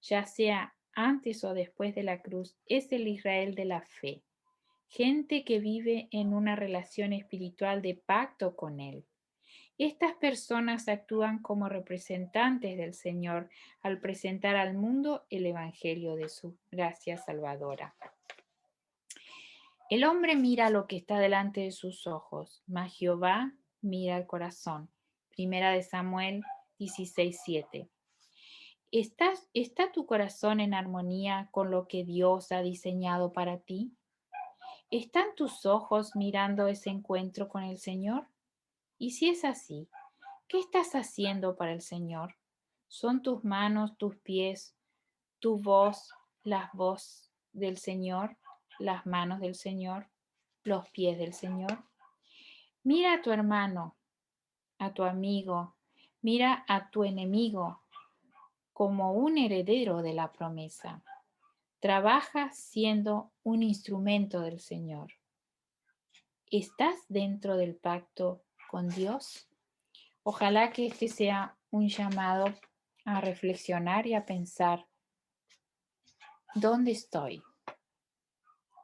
ya sea antes o después de la cruz, es el Israel de la fe, gente que vive en una relación espiritual de pacto con Él. Estas personas actúan como representantes del Señor al presentar al mundo el Evangelio de su gracia salvadora. El hombre mira lo que está delante de sus ojos, mas Jehová mira el corazón. Primera de Samuel 16:7. ¿Está tu corazón en armonía con lo que Dios ha diseñado para ti? ¿Están tus ojos mirando ese encuentro con el Señor? Y si es así, ¿Qué estás haciendo para el Señor? ¿Son tus manos, tus pies, tu voz, las voz del Señor, las manos del Señor, los pies del Señor? Mira a tu hermano, a tu amigo, mira a tu enemigo como un heredero de la promesa. Trabaja siendo un instrumento del Señor. ¿Estás dentro del pacto con Dios? Ojalá que este sea un llamado a reflexionar y a pensar, ¿dónde estoy?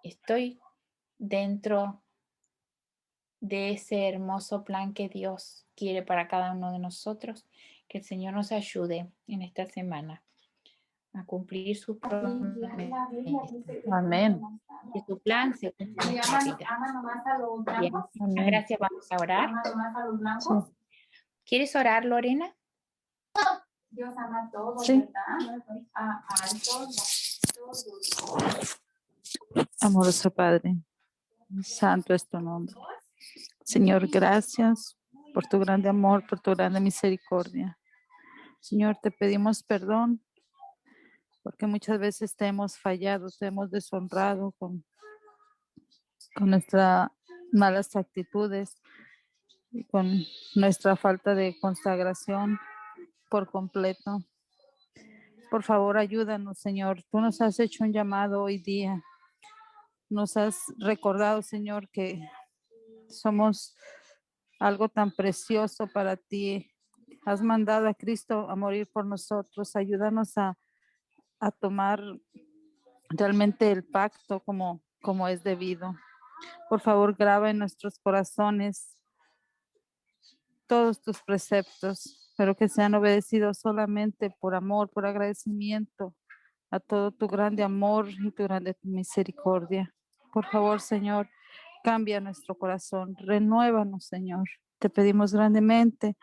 ¿Estoy dentro de ese hermoso plan que Dios quiere para cada uno de nosotros? Que el Señor nos ayude en esta semana a cumplir sus promesas. Amén. Que su plan se cumpla en nuestra vida. Bien, muchas gracias. Vamos a orar. Sí. ¿Quieres orar, Lorena? Dios ama a todos, Sí. ¿verdad? A todos. Amoroso Padre, santo es tu nombre. Señor, gracias por tu grande amor, por tu grande misericordia. Señor, te pedimos perdón porque muchas veces te hemos fallado, te hemos deshonrado con nuestras malas actitudes y con nuestra falta de consagración por completo. Por favor, ayúdanos, Señor. Tú nos has hecho un llamado hoy día. Nos has recordado, Señor, que somos algo tan precioso para ti. Has mandado a Cristo a morir por nosotros. Ayúdanos a tomar realmente el pacto como es debido. Por favor, graba en nuestros corazones todos tus preceptos, pero que sean obedecidos solamente por amor, por agradecimiento a todo tu grande amor y tu grande misericordia. Por favor, Señor, cambia nuestro corazón, renuévanos, Señor. Te pedimos grandemente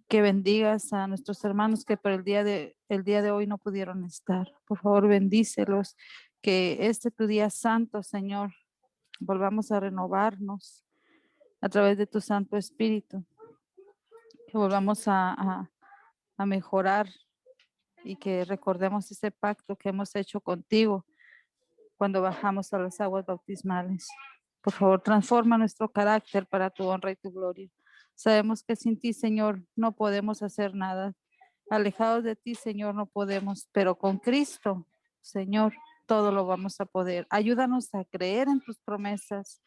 que bendigas a nuestros hermanos que por el día de hoy no pudieron estar. Por favor, bendícelos, que este tu día santo, Señor, volvamos a renovarnos a través de tu Santo Espíritu, que volvamos a mejorar y que recordemos ese pacto que hemos hecho contigo cuando bajamos a las aguas bautismales. Por favor, transforma nuestro carácter para tu honra y tu gloria. Sabemos que sin ti, Señor, no podemos hacer nada. Alejados de ti, Señor, no podemos, pero con Cristo, Señor, todo lo vamos a poder. Ayúdanos a creer en tus promesas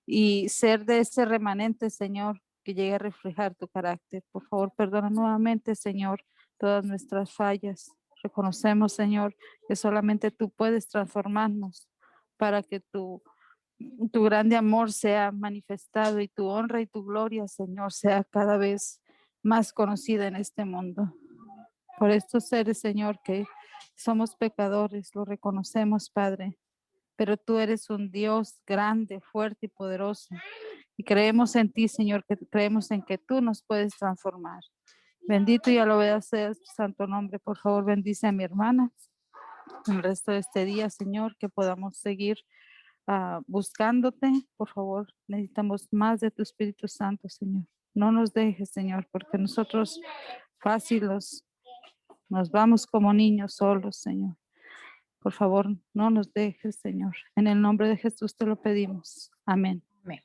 y ser de ese remanente, Señor, que llegue a reflejar tu carácter. Por favor, perdona nuevamente, Señor, todas nuestras fallas. Reconocemos, Señor, que solamente tú puedes transformarnos para que tu grande amor sea manifestado y tu honra y tu gloria, Señor, sea cada vez más conocida en este mundo. Por estos seres, Señor, que somos pecadores, lo reconocemos, Padre, pero tú eres un Dios grande, fuerte y poderoso. Y creemos en ti, Señor, que creemos en que tú nos puedes transformar. Bendito y alabado sea tu santo nombre. Por favor, bendice a mi hermana el resto de este día, Señor, que podamos seguir buscándote. Por favor, necesitamos más de tu Espíritu Santo, Señor. No nos dejes, Señor, porque nosotros fácil nos vamos como niños solos, Señor. Por favor, no nos dejes, Señor. En el nombre de Jesús te lo pedimos. Amén. Amén.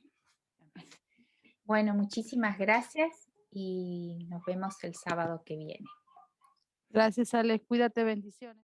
Bueno, muchísimas gracias y nos vemos el sábado que viene. Gracias, Ale. Cuídate, bendiciones.